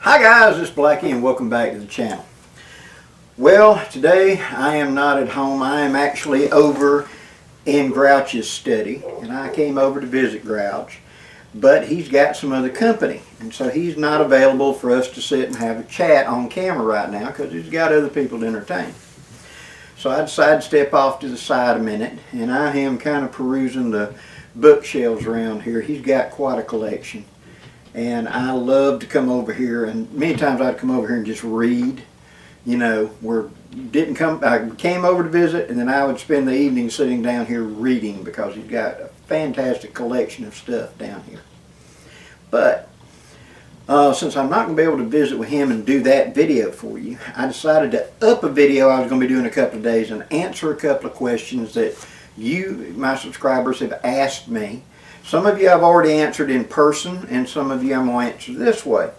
Hi guys, it's Blackie and welcome back to the channel. Well, today I am not at home. I am actually over in Grouch's study, and I came over to visit Grouch, but he's got some other company, and so he's not available for us to sit and have a chat on camera right now because he's got other people to entertain. So I decided to step off to the side a minute, and I am kind of perusing the bookshelves around here. He's got quite a collection. And I love to come over here, and many times I'd come over here and just read. You know, I came over to visit, and then I would spend the evening sitting down here reading because he's got a fantastic collection of stuff down here. But since I'm not going to be able to visit with him and do that video for you, I decided to up a video I was going to be doing in a couple of days and answer a couple of questions that you, my subscribers, have asked me. Some of you I've already answered in person, and some of you I'm going to answer this way.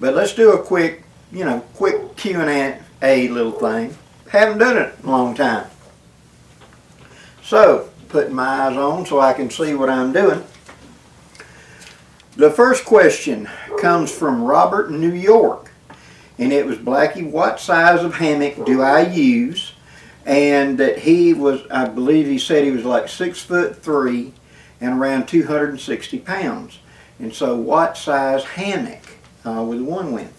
But let's do a quick Q&A little thing. Haven't done it in a long time. So, putting my eyes on so I can see what I'm doing. The first question comes from Robert in New York. And it was, Blackie, what size of hammock do I use? And that he was, I believe he said he was like 6'3" and around 260 pounds. And so what size hammock with a one wind?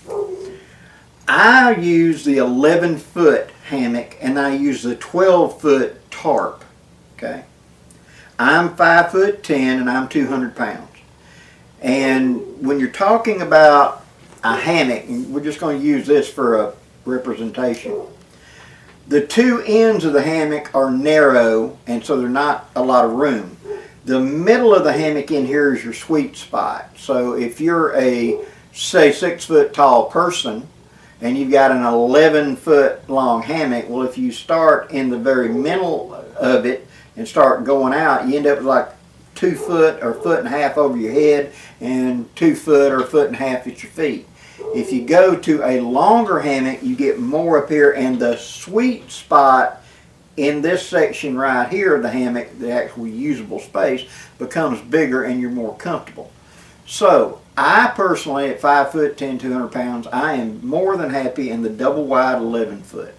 I use the 11-foot hammock, and I use the 12-foot tarp. Okay, I'm 5'10" and I'm 200 pounds. And when you're talking about a hammock, and we're just going to use this for a representation, the two ends of the hammock are narrow, and so there's not a lot of room. The middle of the hammock in here is your sweet spot. So if you're a, say, 6 foot tall person and you've got an 11-foot long hammock, well, if you start in the very middle of it and start going out, you end up with like 2 foot or 1.5 foot over your head and 2 foot or 1.5 foot at your feet. If you go to a longer hammock, you get more up here, and the sweet spot in this section right here of the hammock, the actual usable space, becomes bigger and you're more comfortable. So I personally, at 5'10", 200 pounds, I am more than happy in the double wide 11-foot.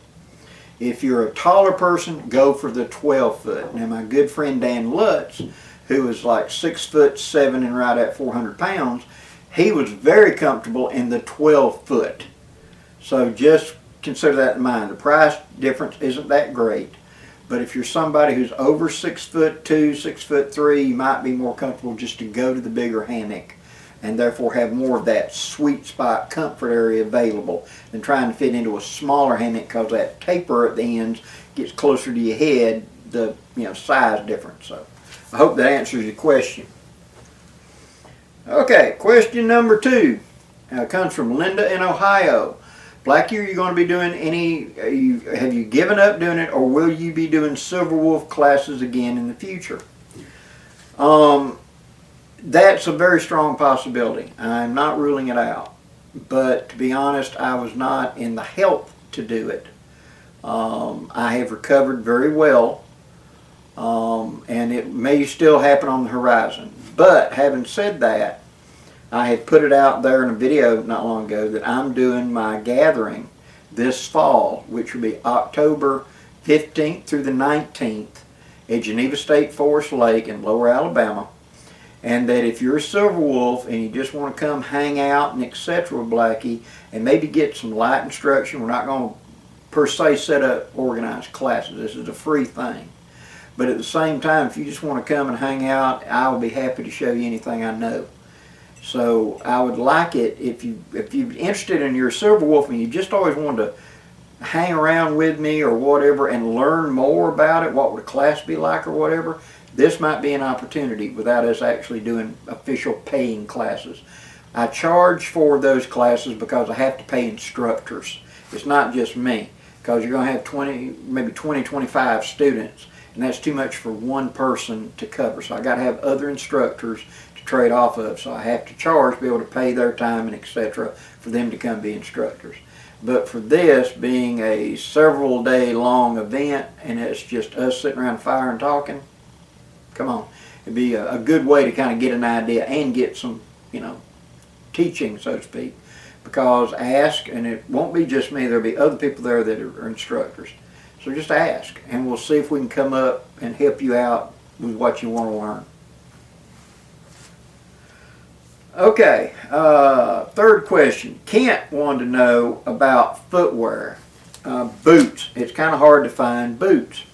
If you're a taller person, go for the 12-foot. Now my good friend Dan Lutz, who is like 6'7" and right at 400 pounds, he was very comfortable in the 12-foot. So just consider that in mind. The price difference isn't that great. But if you're somebody who's over 6'2", 6'3", you might be more comfortable just to go to the bigger hammock and therefore have more of that sweet spot comfort area available than trying to fit into a smaller hammock, because that taper at the ends gets closer to your head, the size difference. So I hope that answers your question. Okay, question number 2 comes from Linda in Ohio. Blackie, are you going to be doing have you given up doing it, or will you be doing Silver Wolf classes again in the future? That's a very strong possibility. I'm not ruling it out. But to be honest, I was not in the health to do it. I have recovered very well, and it may still happen on the horizon. But having said that, I had put it out there in a video not long ago that I'm doing my gathering this fall, which will be October 15th through the 19th at Geneva State Forest Lake in Lower Alabama. And that if you're a Silver Wolf and you just want to come hang out and etc. with Blackie and maybe get some light instruction, we're not going to per se set up organized classes. This is a free thing. But at the same time, if you just want to come and hang out, I will be happy to show you anything I know. So I would like it if you're interested in your Silver Wolf and you just always wanted to hang around with me or whatever and learn more about it, what would a class be like or whatever, this might be an opportunity without us actually doing official paying classes. I charge for those classes because I have to pay instructors. It's not just me, because you're going to have maybe 20, 25 students, and that's too much for one person to cover. So I got to have other instructors trade off of, so I have to charge to be able to pay their time and etc. for them to come be instructors. But for this being a several day long event and it's just us sitting around a fire and talking, come on, it'd be a good way to kind of get an idea and get some teaching, so to speak. because ask, and it won't be just me, there'll be other people there that are instructors. So just ask, and we'll see if we can come up and help you out with what you want to learn. Okay, third question. Kent wanted to know about footwear, boots. It's kind of hard to find boots.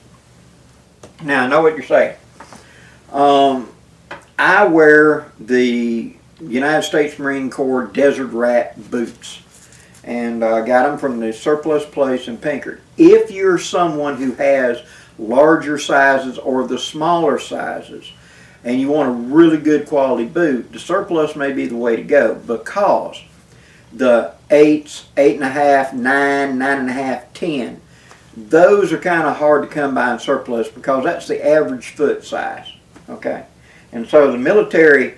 Now, I know what you're saying. I wear the United States Marine Corps Desert Rat boots, and I got them from the Surplus Place in Pinkard. If you're someone who has larger sizes or the smaller sizes, and you want a really good quality boot, the Surplus may be the way to go, because the 8s, 8.5, 9, 9.5, 10, those are kind of hard to come by in Surplus because that's the average foot size. Okay, and so the military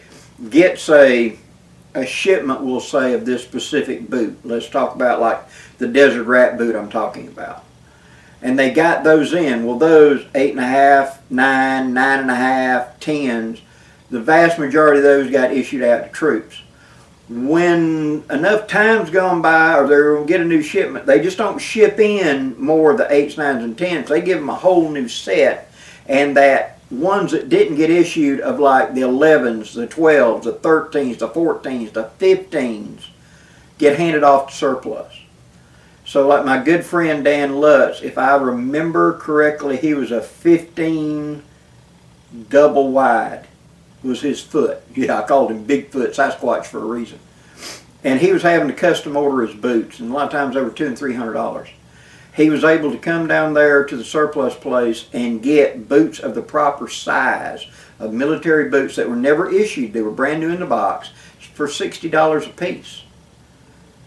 gets a shipment, we'll say, of this specific boot. Let's talk about like the Desert Rat boot I'm talking about. And they got those in. Well, those 8.5, 9, 9.5, 10s, the vast majority of those got issued out to troops. When enough time's gone by, or they'll get a new shipment, they just don't ship in more of the 8s, 9s, and 10s. They give them a whole new set, and that ones that didn't get issued of like the 11s, the 12s, the 13s, the 14s, the 15s get handed off to Surplus. So like my good friend Dan Lutz, if I remember correctly, he was a 15 double wide was his foot. Yeah, I called him Bigfoot Sasquatch for a reason. And he was having to custom order his boots, and a lot of times they were $200 and $300. He was able to come down there to the Surplus Place and get boots of the proper size of military boots that were never issued. They were brand new in the box for $60 a piece.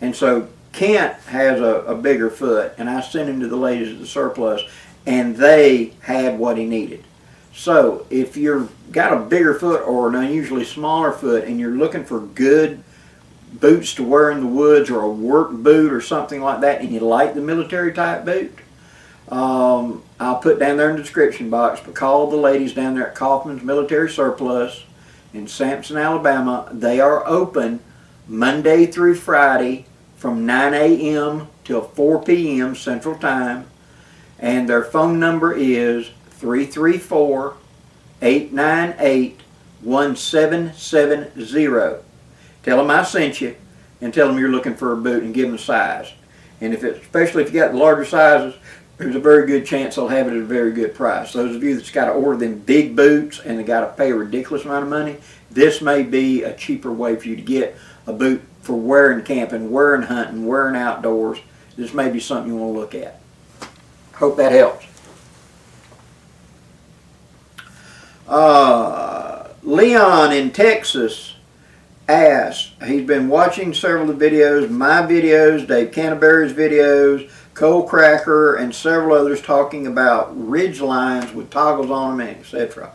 And so Kent has a bigger foot, and I sent him to the ladies at the Surplus, and they had what he needed. So if you've got a bigger foot or an unusually smaller foot and you're looking for good boots to wear in the woods, or a work boot or something like that, and you like the military type boot, I'll put down there in the description box, but call the ladies down there at Kaufman's Military Surplus in Sampson, Alabama. They are open Monday through Friday from 9 a.m. till 4 p.m. Central Time, and their phone number is 334-898-1770. Tell them I sent you, and tell them you're looking for a boot, and give them a size. And especially if you got the larger sizes, there's a very good chance they'll have it at a very good price. Those of you that's got to order them big boots and they got to pay a ridiculous amount of money, this may be a cheaper way for you to get a boot for wearing camping, wearing hunting, wearing outdoors. This may be something you want to look at. Hope that helps. Leon in Texas asked, he's been watching several of the videos, my videos, Dave Canterbury's videos, Cole Cracker, and several others talking about ridge lines with toggles on them, etc.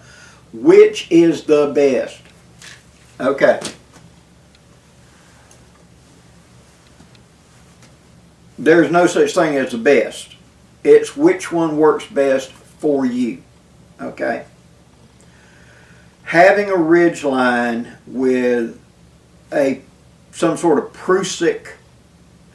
Which is the best? Okay. There's no such thing as the best. It's which one works best for you. Okay? Having a ridge line with some sort of Prusik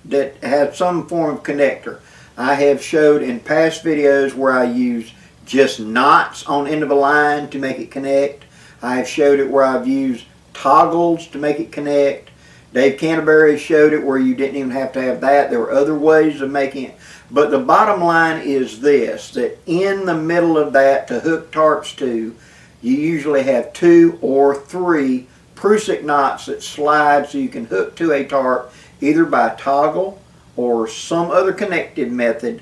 that has some form of connector. I have showed in past videos where I use just knots on end of a line to make it connect. I have showed it where I've used toggles to make it connect. Dave Canterbury showed it where you didn't even have to have that. There were other ways of making it. But the bottom line is this, that in the middle of that to hook tarps to, you usually have 2 or 3 Prusik knots that slide so you can hook to a tarp either by toggle or some other connected method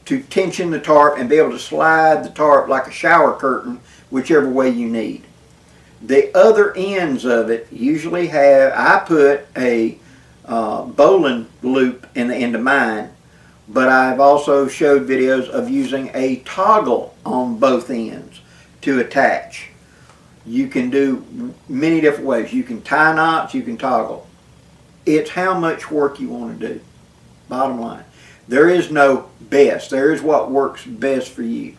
to tension the tarp and be able to slide the tarp like a shower curtain, whichever way you need. The other ends of it usually have, I put a bowling loop in the end of mine, but I've also showed videos of using a toggle on both ends to attach. You can do many different ways. You can tie knots, you can toggle. It's how much work you want to do. Bottom line. There is no best. There is what works best for you.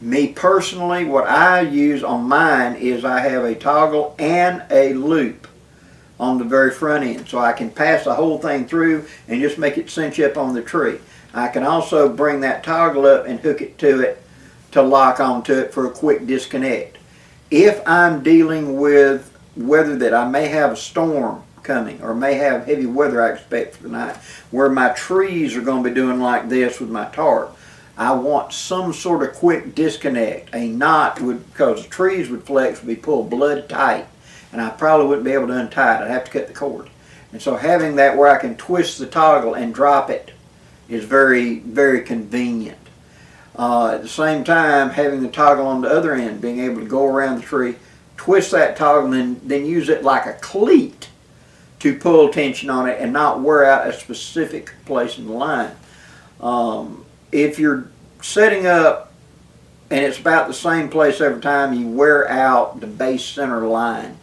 Me personally, what I use on mine is I have a toggle and a loop on the very front end, so I can pass the whole thing through and just make it cinch up on the tree. I can also bring that toggle up and hook it to lock onto it for a quick disconnect. If I'm dealing with weather that I may have a storm coming or may have heavy weather I expect for the night, where my trees are going to be doing like this with my tarp, I want some sort of quick disconnect. A knot would, because the trees would flex, would be pulled blood tight, and I probably wouldn't be able to untie it. I'd have to cut the cord. And so having that where I can twist the toggle and drop it is very, very convenient. At the same time, having the toggle on the other end, being able to go around the tree, twist that toggle, and then use it like a cleat to pull tension on it and not wear out a specific place in the line. If you're setting up and it's about the same place every time, you wear out the base center line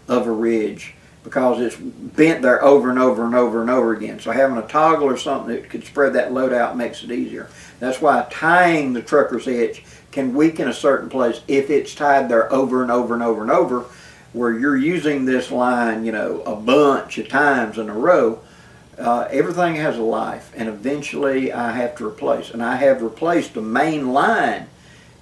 of a ridge because it's bent there over and over and over and over again. So having a toggle or something that could spread that load out makes it easier. That's why tying the trucker's hitch can weaken a certain place if it's tied there over and over and over and over, where you're using this line, you know, a bunch of times in a row. Everything has a life, and eventually I have to replace. And I have replaced the main line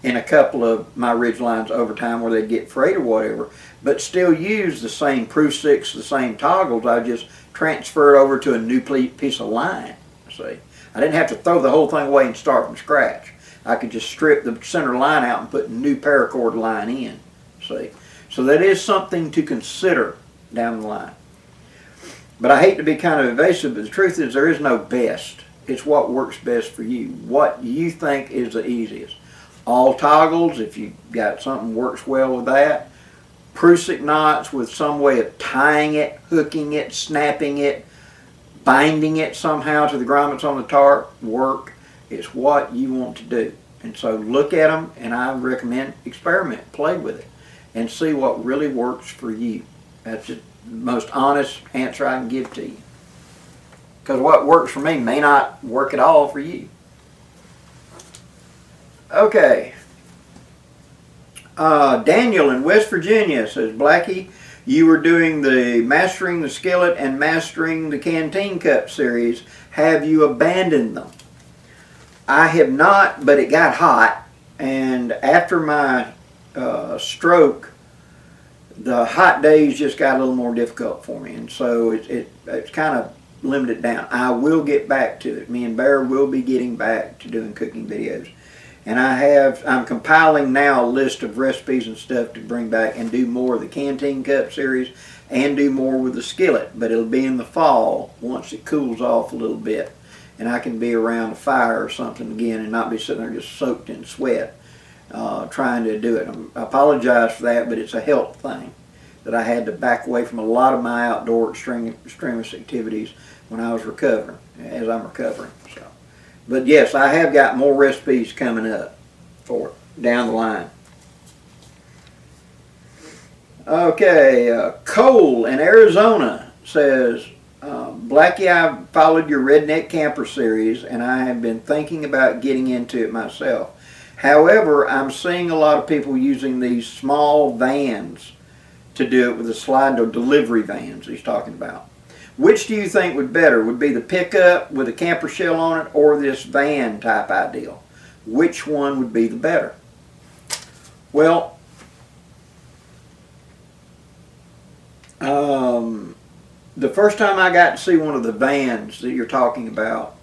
in a couple of my ridge lines over time where they'd get frayed or whatever, but still use the same Proof 6, the same toggles. I just transfer it over to a new piece of line. See, I didn't have to throw the whole thing away and start from scratch. I could just strip the center line out and put a new paracord line in. See, so that is something to consider down the line. But I hate to be kind of evasive, but the truth is there is no best. It's what works best for you, what you think is the easiest. All toggles, if you got something works well with that. Prusik knots with some way of tying it, hooking it, snapping it, binding it somehow to the grommets on the tarp work. It's what you want to do. And so look at them, and I recommend experiment, play with it, and see what really works for you. That's the most honest answer I can give to you. Because what works for me may not work at all for you. Okay. Daniel in West Virginia says, Blackie, you were doing the Mastering the Skillet and Mastering the Canteen Cup series. Have you abandoned them? I have not, but it got hot. And after my stroke, the hot days just got a little more difficult for me, and so it's kind of limited down. I will get back to it. Me and Bear will be getting back to doing cooking videos, and I'm compiling now a list of recipes and stuff to bring back and do more of the Canteen Cup series and do more with the skillet, but it'll be in the fall once it cools off a little bit and I can be around a fire or something again and not be sitting there just soaked in sweat. Trying to do it. I apologize for that, but it's a health thing that I had to back away from a lot of my outdoor extremist activities when I was recovering, as I'm recovering. So, but yes, I have got more recipes coming up for it down the line. Okay, Cole in Arizona says, Blackie, I've followed your Redneck Camper series and I have been thinking about getting into it myself. However, I'm seeing a lot of people using these small vans to do it with the slide door delivery vans he's talking about. Which do you think would better? Would be the pickup with a camper shell on it or this van type ideal? Which one would be the better? Well, the first time I got to see one of the vans that you're talking about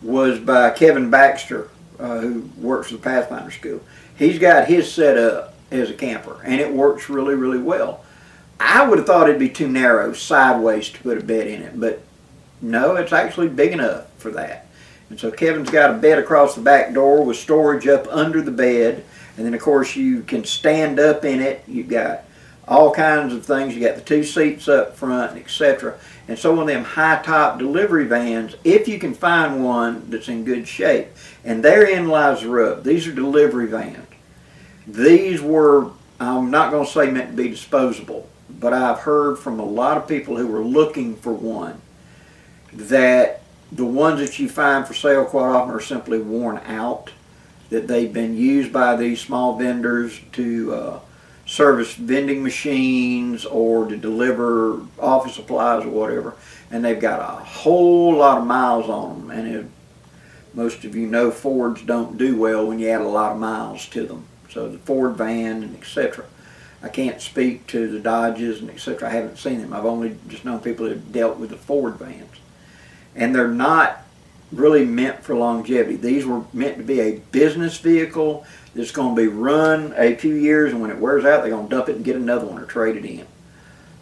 was by Kevin Baxter, who works for the Pathfinder School. He's got his set up as a camper, and it works really, really well. I would have thought it'd be too narrow sideways to put a bed in it, but no, it's actually big enough for that. And so Kevin's got a bed across the back door with storage up under the bed, and then of course you can stand up in it. You've got all kinds of things. You got the 2 seats up front, etc. And so one of them high-top delivery vans, if you can find one that's in good shape, and therein lies the rub. These are delivery vans. These were, I'm not going to say meant to be disposable, but I've heard from a lot of people who were looking for one that the ones that you find for sale quite often are simply worn out, that they've been used by these small vendors to service vending machines or to deliver office supplies or whatever, and they've got a whole lot of miles on them. And most of you know Fords don't do well when you add a lot of miles to them. So the Ford van and etc. I can't speak to the Dodges and etc. I haven't seen them. I've only just known people that have dealt with the Ford vans. And they're not really meant for longevity. These were meant to be a business vehicle that's going to be run a few years, and when it wears out, they're going to dump it and get another one or trade it in.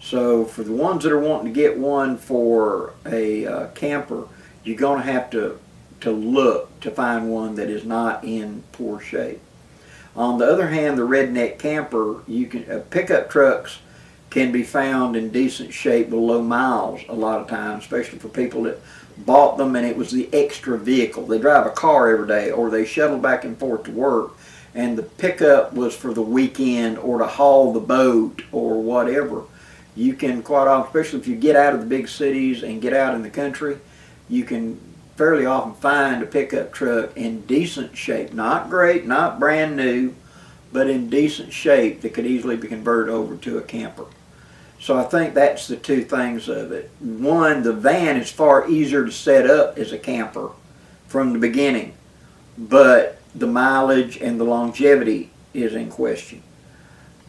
So for the ones that are wanting to get one for a camper, you're going to have to look to find one that is not in poor shape. On the other hand, the Redneck Camper, pickup trucks can be found in decent shape below miles a lot of times, especially for people that bought them and it was the extra vehicle. They drive a car every day, or they shuttle back and forth to work, and the pickup was for the weekend or to haul the boat or whatever. You can quite often, especially if you get out of the big cities and get out in the country, you can fairly often find a pickup truck in decent shape. Not great, not brand new, but in decent shape that could easily be converted over to a camper. So I think that's the two things of it. One, the van is far easier to set up as a camper from the beginning, but the mileage and the longevity is in question.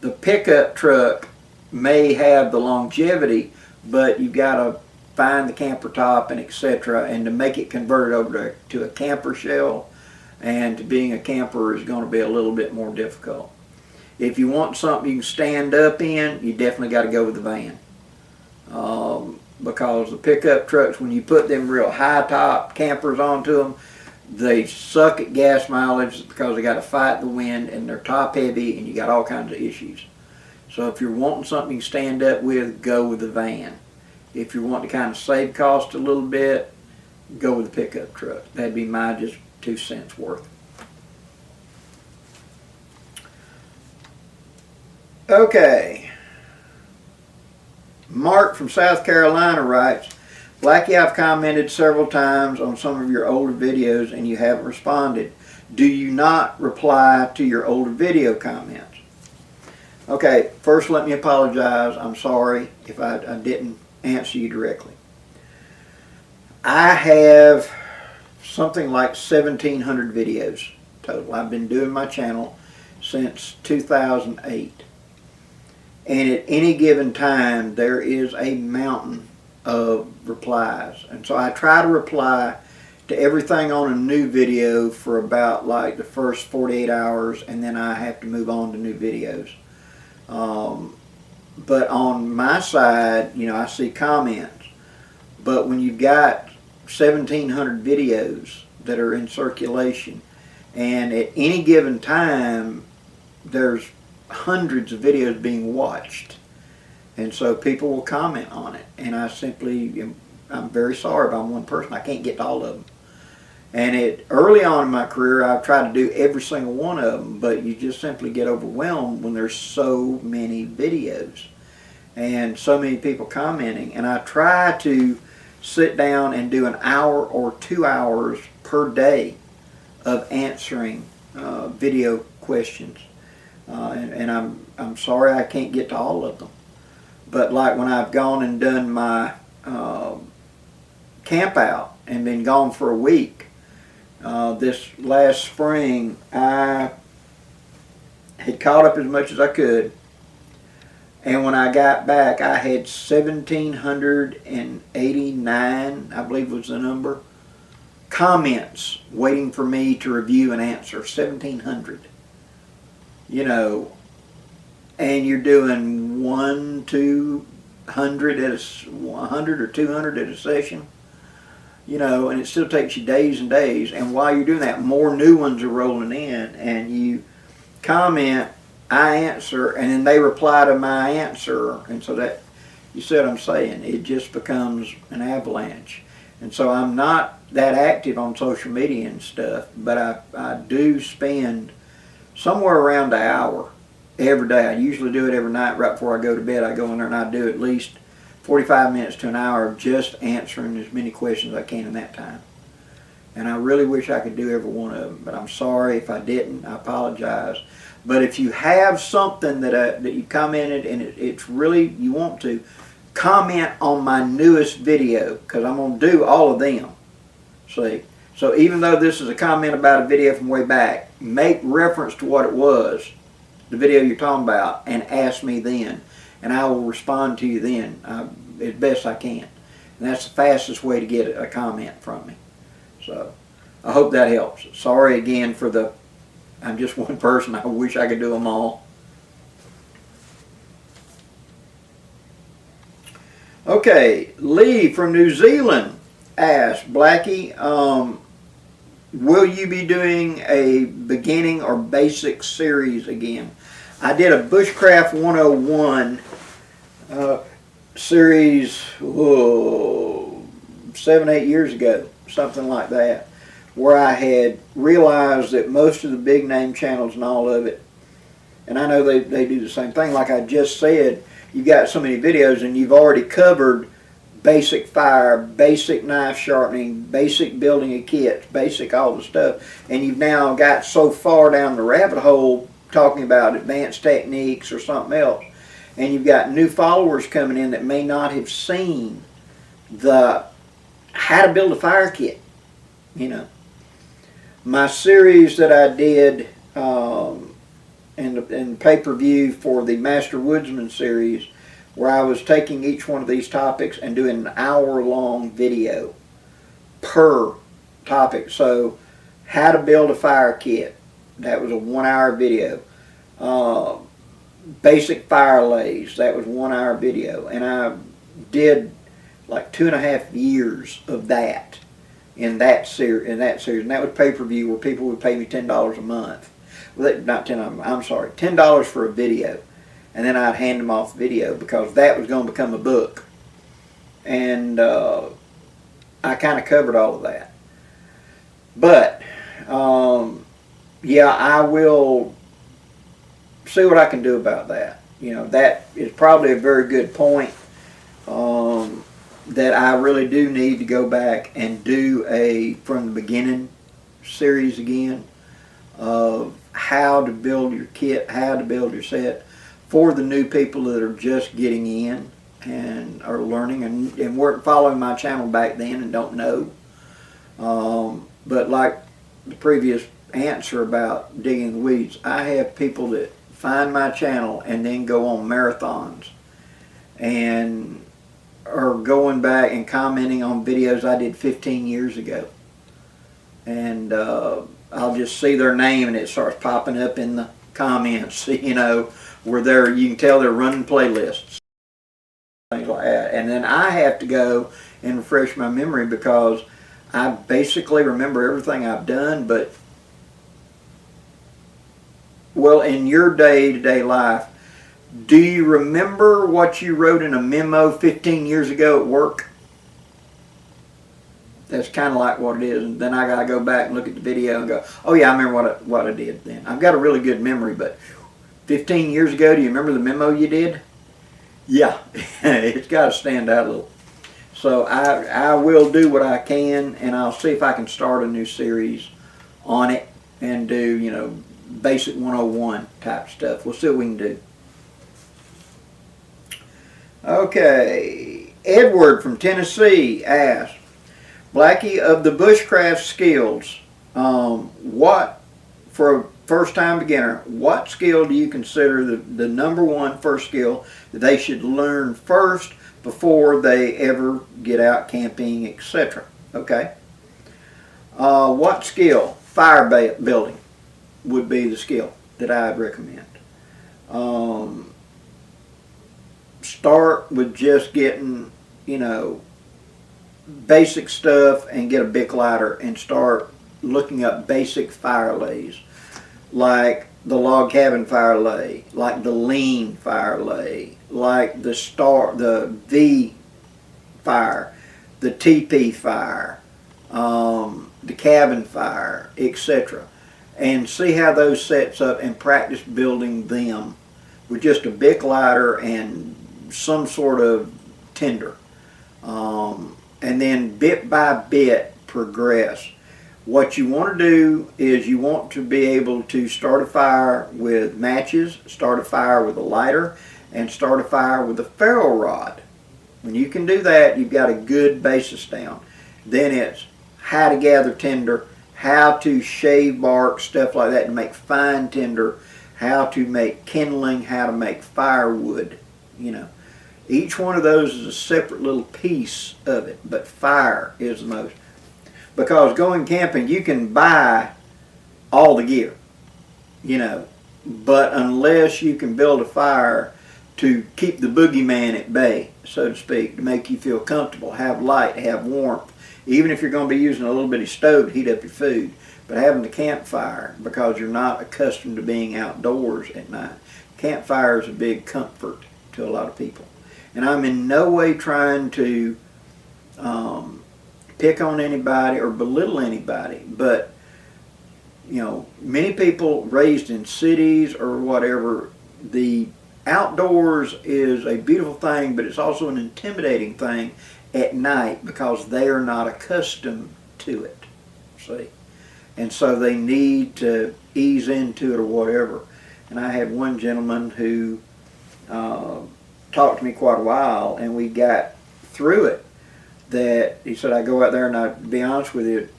The pickup truck may have the longevity, but you've got to find the camper top and etc. and to make it converted over to a camper shell and to being a camper is going to be a little bit more difficult. If you want something you can stand up in, you definitely got to go with the van. Because the pickup trucks, when you put them real high top campers onto them, they suck at gas mileage because they got to fight the wind and they're top heavy and you got all kinds of issues. So if you're wanting something you can stand up with, go with the van. If you're wanting to kind of save cost a little bit, go with the pickup truck. That'd be my just 2 cents worth. Okay. Mark from South Carolina writes, Blackie, I've commented several times on some of your older videos and you haven't responded. Do you not reply to your older video comments? Okay, first let me apologize. I'm sorry if I didn't answer you directly. I have something like 1,700 videos total. I've been doing my channel since 2008. And at any given time, there is a mountain of replies. And so I try to reply to everything on a new video for about like the first 48 hours, and then I have to move on to new videos. But on my side, you know, I see comments. But when you've got 1,700 videos that are in circulation, and at any given time, there's hundreds of videos being watched, and so people will comment on it, and I'm very sorry if I'm one person, I can't get to all of them. And early on in my career, I've tried to do every single one of them, but you just simply get overwhelmed when there's so many videos and so many people commenting. And I try to sit down and do an hour or 2 hours per day of answering video questions. And I'm sorry I can't get to all of them. But like when I've gone and done my camp out and been gone for a week, this last spring I had caught up as much as I could, and when I got back I had 1,789, I believe was the number, comments waiting for me to review and answer. 1,700. You know, and you're doing 100 or 200 at a session, you know, and it still takes you days and days. And while you're doing that, more new ones are rolling in, and you comment, I answer, and then they reply to my answer, and so that, you see what I'm saying, it just becomes an avalanche. And so I'm not that active on social media and stuff, but I do spend somewhere around an hour every day. I usually do it every night right before I go to bed. I go in there and I do at least 45 minutes to an hour of just answering as many questions as I can in that time. And I really wish I could do every one of them, but I'm sorry if I didn't. I apologize. But if you have something that you commented and it's really, you want to, comment on my newest video, because I'm going to do all of them. See? So even though this is a comment about a video from way back, make reference to what it was, the video you're talking about, and ask me then. And I will respond to you then as best I can. And that's the fastest way to get a comment from me. So I hope that helps. Sorry again for I'm just one person. I wish I could do them all. Okay, Lee from New Zealand asked, Blackie, will you be doing a beginning or basic series again? I did a Bushcraft 101 series 7-8 years ago, something like that, where I had realized that most of the big name channels and all of it, and I know they do the same thing, like I just said, you've got so many videos and you've already covered basic fire, basic knife sharpening, basic building of kits, basic all the stuff, and you've now got so far down the rabbit hole talking about advanced techniques or something else, and you've got new followers coming in that may not have seen the how to build a fire kit, you know. My series that I did in pay-per-view for the Master Woodsman series, where I was taking each one of these topics and doing an hour-long video per topic. So, how to build a fire kit, that was a 1-hour video. Basic fire lays, that was 1-hour video. And I did like 2.5 years of that in that series, and that was pay-per-view, where people would pay me $10 a month. Well, not $10, I'm sorry, $10 for a video, and then I'd hand them off the video, because that was going to become a book, and I kind of covered all of that. But yeah, I will see what I can do about that. You know, that is probably a very good point. That I really do need to go back and do a from the beginning series again of how to build your kit, how to build your set for the new people that are just getting in and are learning and weren't following my channel back then and don't know. But like the previous answer about digging the weeds, I have people that find my channel and then go on marathons and are going back and commenting on videos I did 15 years ago. And I'll just see their name and it starts popping up in the comments, you know, where you can tell they're running playlists, things like that. And then I have to go and refresh my memory, because I basically remember everything I've done, but, well, in your day-to-day life, do you remember what you wrote in a memo 15 years ago at work? That's kind of like what it is. And then I got to go back and look at the video and go, oh yeah, I remember what I did then. I've got a really good memory, but 15 years ago, do you remember the memo you did? Yeah, it's got to stand out a little. So I will do what I can, and I'll see if I can start a new series on it and do, you know, basic 101 type stuff. We'll see what we can do. Okay, Edward from Tennessee asked, Blackie, of the bushcraft skills, what, for a first-time beginner, what skill do you consider the number one first skill that they should learn first before they ever get out camping, etc.? Okay. What skill? Fire building would be the skill that I'd recommend. Start with just getting, you know, basic stuff and get a Bic lighter and start looking up basic fire lays, like the log cabin fire lay, like the lean fire lay, like the V fire, the TP fire, the cabin fire, etc. And see how those sets up and practice building them with just a Bic lighter and some sort of tinder. And then bit by bit progress. What you want to do is you want to be able to start a fire with matches, start a fire with a lighter, and start a fire with a ferro rod. When you can do that, you've got a good basis down. Then it's how to gather tinder, how to shave bark, stuff like that to make fine tinder, how to make kindling, how to make firewood, you know. Each one of those is a separate little piece of it, but fire is the most. Because going camping, you can buy all the gear, you know, but unless you can build a fire to keep the boogeyman at bay, so to speak, to make you feel comfortable, have light, have warmth, even if you're going to be using a little bitty stove to heat up your food, but having the campfire because you're not accustomed to being outdoors at night. Campfire is a big comfort to a lot of people. And I'm in no way trying to pick on anybody or belittle anybody, but you know, many people raised in cities or whatever, the outdoors is a beautiful thing, but it's also an intimidating thing at night because they are not accustomed to it, see? And so they need to ease into it or whatever. And I had one gentleman who talked to me quite a while, and we got through it. That he said, I go out there and to be honest with you,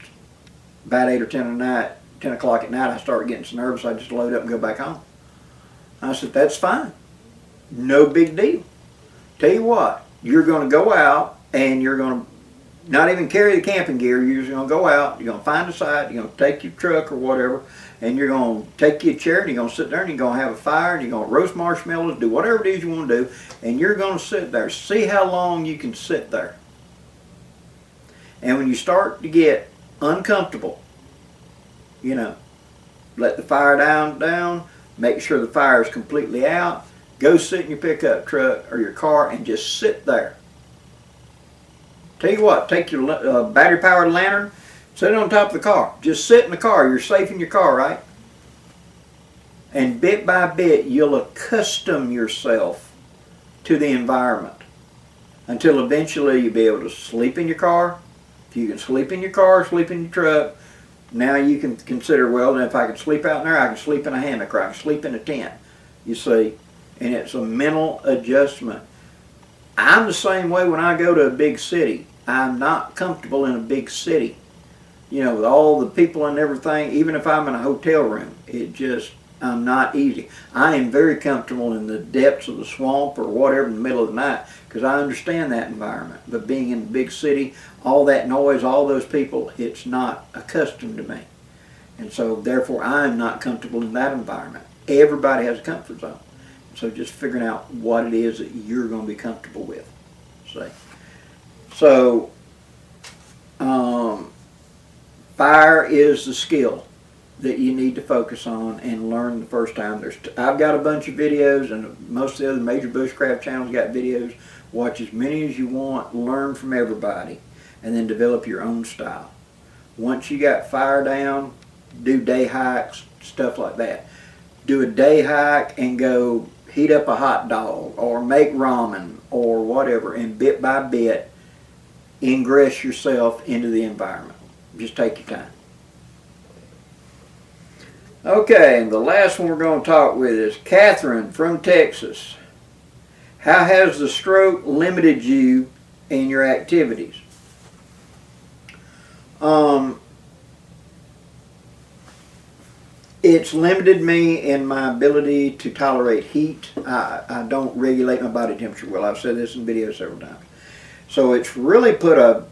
about 8 or 10 at night, 10 o'clock at night, I start getting so nervous I just load up and go back home. I said, that's fine. No big deal. Tell you what, you're going to go out and you're going to not even carry the camping gear. You're just going to go out, you're going to find a site, you're going to take your truck or whatever, and you're going to take your chair and you're going to sit there and you're going to have a fire and you're going to roast marshmallows, do whatever it is you want to do, and you're going to sit there. See how long you can sit there. And when you start to get uncomfortable, you know, let the fire down, make sure the fire is completely out, go sit in your pickup truck or your car and just sit there. Tell you what, take your battery-powered lantern, sit it on top of the car. Just sit in the car. You're safe in your car, right? And bit by bit, you'll accustom yourself to the environment until eventually you'll be able to sleep in your car. If you can sleep in your car, sleep in your truck, now you can consider, well, then if I can sleep out in there, I can sleep in a hammock or I can sleep in a tent, you see. And it's a mental adjustment. I'm the same way when I go to a big city. I'm not comfortable in a big city. You know, with all the people and everything, even if I'm in a hotel room, I'm not easy. I am very comfortable in the depths of the swamp or whatever in the middle of the night because I understand that environment. But being in a big city, all that noise, all those people, it's not accustomed to me. And so therefore I'm not comfortable in that environment. Everybody has a comfort zone. So just figuring out what it is that you're going to be comfortable with. See? So fire is the skill that you need to focus on and learn the first time. I've got a bunch of videos, and most of the other major bushcraft channels got videos. Watch as many as you want, learn from everybody, and then develop your own style. Once you got fire down, do day hikes, stuff like that. Do a day hike and go heat up a hot dog or make ramen or whatever, and bit by bit ingress yourself into the environment. Just take your time. Okay, and the last one we're going to talk with is Catherine from Texas. How has the stroke limited you in your activities? It's limited me in my ability to tolerate heat. I don't regulate my body temperature well. I've said this in videos several times. So it's really put a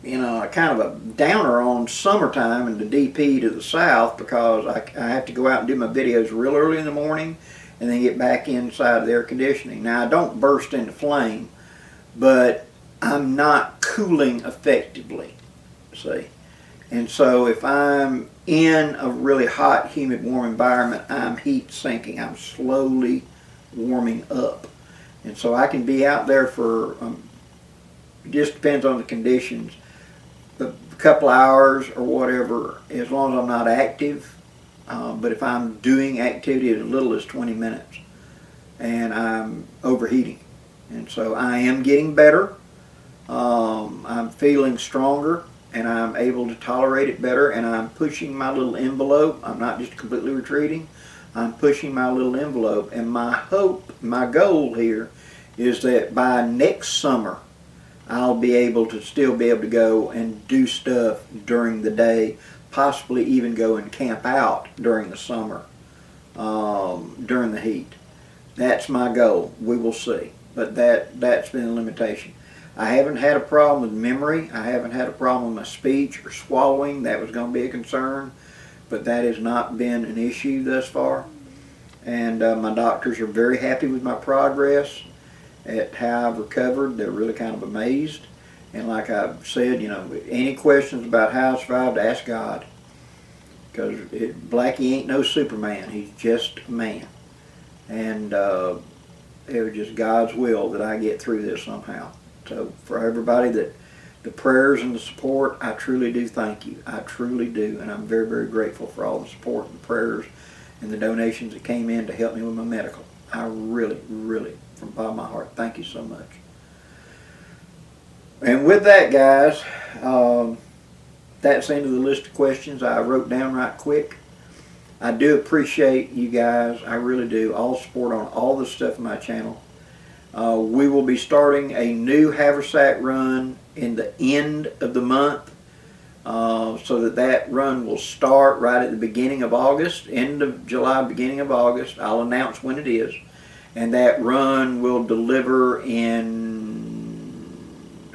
kind of a downer on summertime and the DP to the south because I have to go out and do my videos real early in the morning and then get back inside the air conditioning. Now I don't burst into flame, but I'm not cooling effectively, see. And so if I'm in a really hot, humid, warm environment, I'm heat sinking. I'm slowly warming up. And so I can be out there for, it just depends on the conditions, a couple hours or whatever, as long as I'm not active. But if I'm doing activity as little as 20 minutes and I'm overheating. And so I am getting better. I'm feeling stronger. and I'm able to tolerate it better, and I'm pushing my little envelope. I'm not just completely retreating. I'm pushing my little envelope, and my hope, my goal here is that by next summer I'll be able to still be able to go and do stuff during the day, possibly even go and camp out during the summer, during the heat. That's my goal. We will see. But that's been a limitation. I haven't had a problem with memory. I haven't had a problem with my speech or swallowing. That was going to be a concern, but that has not been an issue thus far. And my doctors are very happy with my progress at how I've recovered. They're really kind of amazed. And like I've said, you know, any questions about how I survived, ask God. Because Blackie ain't no Superman. He's just a man. And it was just God's will that I get through this somehow. So for everybody, that the prayers and the support, I truly do thank you. I truly do. And I'm very, very grateful for all the support and prayers and the donations that came in to help me with my medical. I really, really, from the bottom of my heart, thank you so much. And with that, guys, that's the end of the list of questions I wrote down right quick. I do appreciate you guys. I really do. All support on all the stuff in my channel. We will be starting a new haversack run in the end of the month, so that run will start right at the beginning of August, end of July, beginning of August. I'll announce when it is, and that run will deliver in,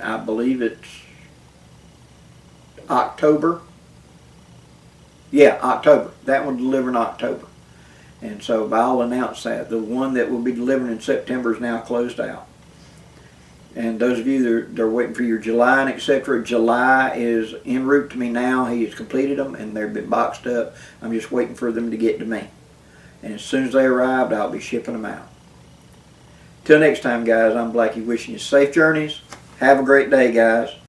I believe it's October. Yeah, October. That one will deliver in October. And so I'll announce that. The one that will be delivered in September is now closed out. And those of you that are waiting for your July and etc., July is en route to me now. He has completed them and they've been boxed up. I'm just waiting for them to get to me. And as soon as they arrive, I'll be shipping them out. Till next time, guys, I'm Blackie wishing you safe journeys. Have a great day, guys.